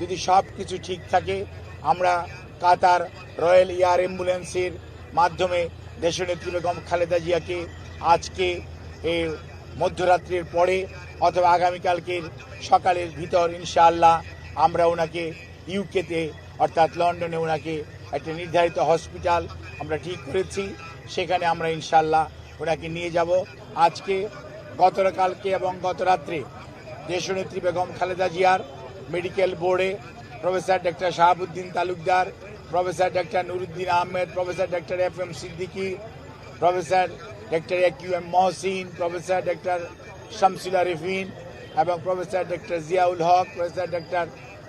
যদি সব কিছু ঠিক থাকে আমরা কাতার রয়্যাল এয়ার অ্যাম্বুলেন্সের মাধ্যমে দেশনেত্রী বেগম খালেদা জিয়াকে আজকে এই মধ্যরাত্রির পরে অথবা আগামীকালকের সকালের ভিতর ইনশাআল্লাহ আমরা ওনাকে ইউকেতে অর্থাৎ লন্ডনে ওনাকে একটা নির্ধারিত হসপিটাল আমরা ঠিক করেছি, সেখানে আমরা ইনশাআল্লাহ ওনাকে নিয়ে যাব। আজকে গতকালকে এবং গত রাত্রে দেশনেত্রী বেগম খালেদা জিয়ার মেডিকেল বোর্ডে professor doctor Shahabuddin Talukdar, professor doctor Nuruddin Ahmed, professor doctor FM Siddiqui, professor doctor AQM Mohsin, professor doctor Shamsullah Rifin এবং professor doctor Ziaul Haque, professor doctor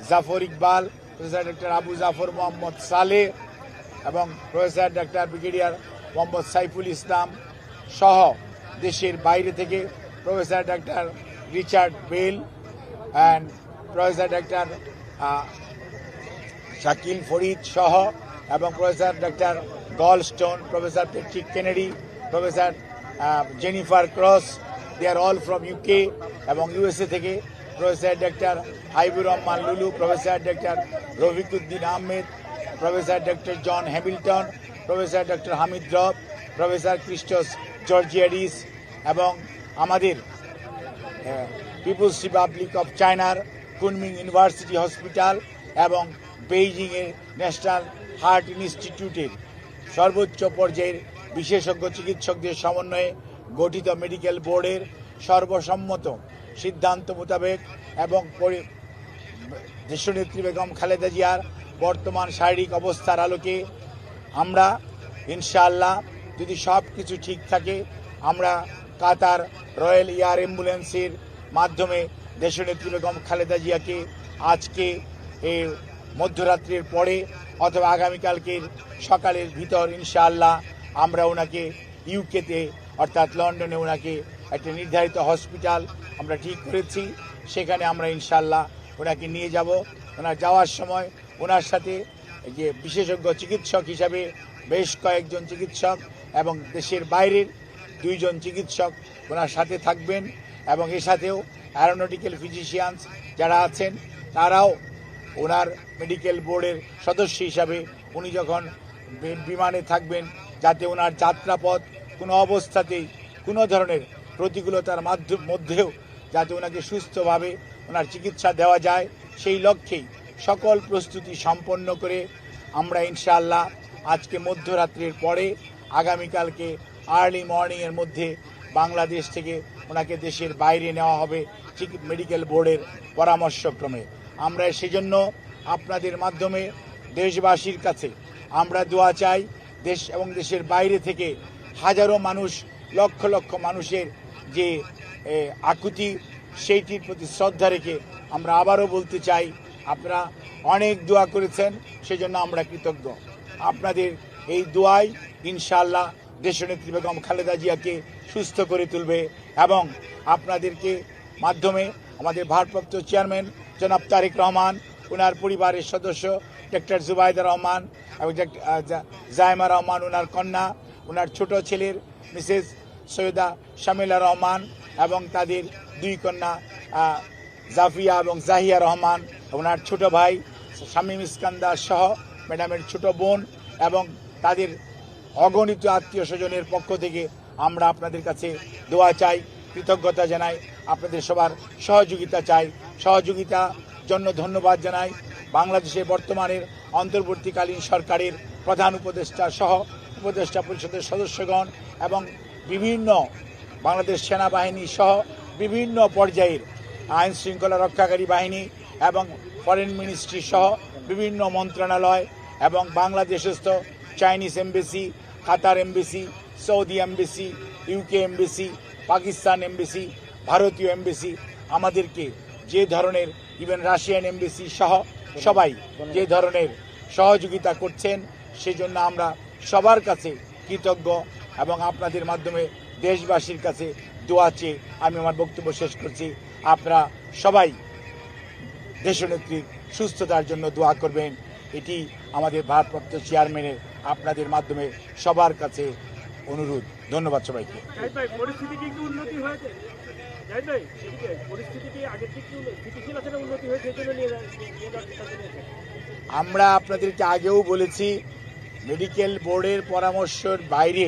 Zafar Iqbal, professor doctor Abu Zafar Mohammad Saleh এবং professor doctor brigadier Mohammad Saiful Islam সহ দেশের বাইরে থেকে professor doctor Richard Bell and professor doctor Shakil Farid সহ এবং professor doctor Goldstone, professor Patrick Kennedy, professor Jennifer cross, they are all from UK এবং USA থেকে professor doctor Haibur Rahman Lulu, professor doctor Rafiquddin Ahmed, professor doctor John Hamilton, professor doctor Hamid Rab, professor Christos Georgiadis এবং আমাদের peoples republic of চায়নার Kunming university hospital এবং বেইজিংয়ের national heart ইনস্টিটিউটের সর্বোচ্চ পর্যায়ের বিশেষজ্ঞ চিকিৎসকদের সমন্বয়ে গঠিত মেডিকেল বোর্ডের সর্বসম্মত সিদ্ধান্ত মোতাবেক এবং দেশনেত্রী বেগম খালেদা জিয়ার বর্তমান শারীরিক অবস্থার আলোকে আমরা ইনশাআল্লাহ যদি সব কিছু ঠিক থাকে আমরা কাতার রয়্যাল এয়ার অ্যাম্বুলেন্সের মাধ্যমে দেশনেত্রী বেগম খালেদা জিয়াকে আজকে এই মধ্যরাত্রির পরে অথবা আগামীকালকের সকালের ভিতর ইনশাআল্লাহ আমরা ওনাকে ইউকেতে অর্থাৎ লন্ডনে ওনাকে একটা নির্ধারিত হসপিটাল আমরা ঠিক করেছি, সেখানে আমরা ইনশাআল্লাহ ওনাকে নিয়ে যাব। ওনার যাওয়ার সময় ওনার সাথে যে বিশেষজ্ঞ চিকিৎসক হিসাবে বেশ কয়েকজন চিকিৎসক এবং দেশের বাইরের 2 জন চিকিৎসক ওনার সাথে থাকবেন এবং এর সাথেও অ্যারোনটিক্যাল ফিজিশিয়ানস যারা আছেন তারাও ওনার মেডিকেল বোর্ডের সদস্য হিসাবে উনি যখন বিমানে থাকবেন যাতে ওনার যাত্রাপথ কোনো অবস্থাতেই কোনো ধরনের প্রতিকূলতার মধ্যেও যাতে ওনাকে সুস্থভাবে ওনার চিকিৎসা দেওয়া যায় সেই লক্ষ্যেই সকল প্রস্তুতি সম্পন্ন করে আমরা ইনশাআল্লাহ আজকে মধ্যরাত্রির পরে আগামীকালকে আর্লি মর্নিংয়ের মধ্যে বাংলাদেশ থেকে ওনাকে দেশের বাইরে নেওয়া হবে মেডিকেল বোর্ডের পরামর্শক্রমে। আমরা সেজন্য আপনাদের মাধ্যমে দেশবাসীর কাছে আমরা দোয়া চাই। দেশ এবং দেশের বাইরে থেকে হাজারো মানুষ, লক্ষ লক্ষ মানুষের যে আকুতি সেইটির প্রতি শ্রদ্ধা রেখে আমরা আবারও বলতে চাই আপনারা অনেক দোয়া করেছেন, সেজন্য আমরা কৃতজ্ঞ। আপনাদের এই দোয়াই ইনশাআল্লাহ দেশনেত্রী বেগম খালেদা জিয়াকে সুস্থ করে তুলবে এবং আপনাদেরকে মাধ্যমে আমাদের ভারপ্রাপ্ত চেয়ারম্যান জনাব তারেক রহমান, ওনার পরিবারের সদস্য ডক্টর জুবাইদা রহমান এবং জাইমা রহমান, ওনার কন্যা, ওনার ছোট ছেলের মিসেস সৈয়দা শামিলা রহমান এবং তাদের 2 কন্যা জাফিয়া এবং জাহিয়া রহমান, ওনার ছোট ভাই শামীম ইস্কান্দার সহ ম্যাডামের ছোট বোন এবং তাদের অগণিত আত্মীয় স্বজনের পক্ষ থেকে আমরা আপনাদের কাছে দোয়া চাই, কৃতজ্ঞতা জানাই, আপনাদের সবার সহযোগিতা চাই। সহযোগিতার জন্য ধন্যবাদ জানাই বাংলাদেশের বর্তমানের অন্তর্বর্তীকালীন সরকারের প্রধান উপদেষ্টা সহ উপদেষ্টা পরিষদের সদস্যগণ এবং বিভিন্ন বাংলাদেশ সেনাবাহিনী সহ বিভিন্ন পর্যায়ের আইন শৃঙ্খলা রক্ষাকারী বাহিনী এবং ফরেন মিনিস্ট্রি সহ বিভিন্ন মন্ত্রণালয় এবং বাংলাদেশস্থ Chinese embassy, Qatar embassy, Saudi embassy, UK embassy, Pakistan embassy, ভারতীয় এমবেসি আমাদেরকে যে ধরনের ইভেন রাশিয়ান এমবেসি সহ সবাই যে ধরনের সহযোগিতা করছেন সেজন্য আমরা সবার কাছে কৃতজ্ঞ এবং আপনাদের মাধ্যমে দেশবাসীর কাছে দোয়া চেয়ে আমি আমার বক্তব্য শেষ করছি। আপনারা সবাই দেশনেত্রীর সুস্থতার জন্য দোয়া করবেন, এটি আমাদের ভারপ্রাপ্ত চেয়ারম্যানের আপনাদের মাধ্যমে সবার কাছে অনুরোধ। ধন্যবাদ সবাইকে। পরিস্থিতি কি একটু উন্নতি হয়েছে? পরিস্থিতি কি আগের থেকে স্থিতিশীল আছে না উন্নতি হয়েছে? এই জন্য নিয়ে আমরা আপনাদেরকে আগেও বলেছি, মেডিকেল বোর্ডের পরামর্শের বাইরে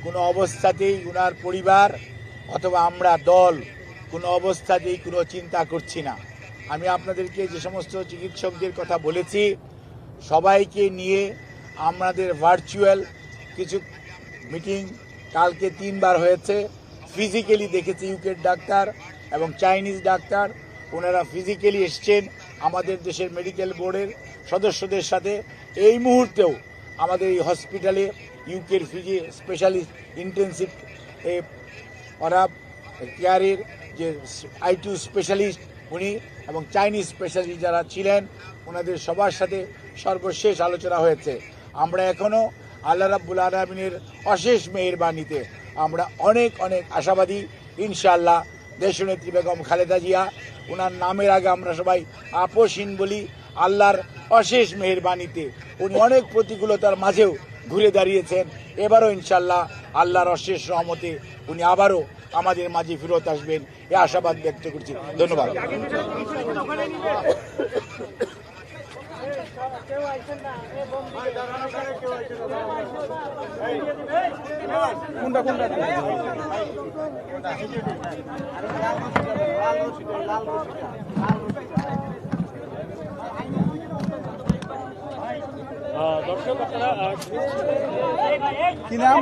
কোনো অবস্থাতেই ওনার পরিবার অথবা আমরা দল কোনো অবস্থাতেই কোনো চিন্তা করছি না। আমি আপনাদেরকে যে সমস্ত চিকিৎসকদের কথা বলেছি সবাইকে নিয়ে আমাদের ভার্চুয়াল কিছু মিটিং কালকে 3 বার হয়েছে। ফিজিক্যালি দেখেছি ইউকের ডাক্তার এবং চাইনিজ ডাক্তার, ওনারা ফিজিক্যালি এসছেন আমাদের দেশের মেডিকেল বোর্ডের সদস্যদের সাথে। এই মুহূর্তেও আমাদের এই হসপিটালে ইউকের ফিজি স্পেশালিস্ট ইন্টেন্সিভ ওরা কেয়ারের যে I2 স্পেশালিস্ট উনি এবং চাইনিজ স্পেশালিস্ট যারা ছিলেন ওনাদের সবার সাথে সর্বশেষ আলোচনা হয়েছে। আমরা এখনও আল্লাহ রাব্বুল আলামিনের অশেষ মেহেরবানিতে আমরা অনেক অনেক আশাবাদী। ইনশাআল্লাহ দেশনেত্রী বেগম খালেদা জিয়া, ওনার নামের আগে আমরা সবাই আপসহীন বলি, আল্লাহর অশেষ মেহেরবানিতে উনি অনেক প্রতিকূলতার মাঝেও ঘুরে দাঁড়িয়েছেন। এবারও ইনশাআল্লাহ আল্লাহর অশেষ রহমতে উনি আবারও আমাদের মাঝে ফেরত আসবেন, এ আশাবাদ ব্যক্ত করছি। ধন্যবাদ। দর্শক আপনারা কি নাম?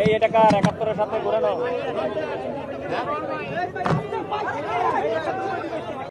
এই টাকা 71-এর সাথে ঘুরানো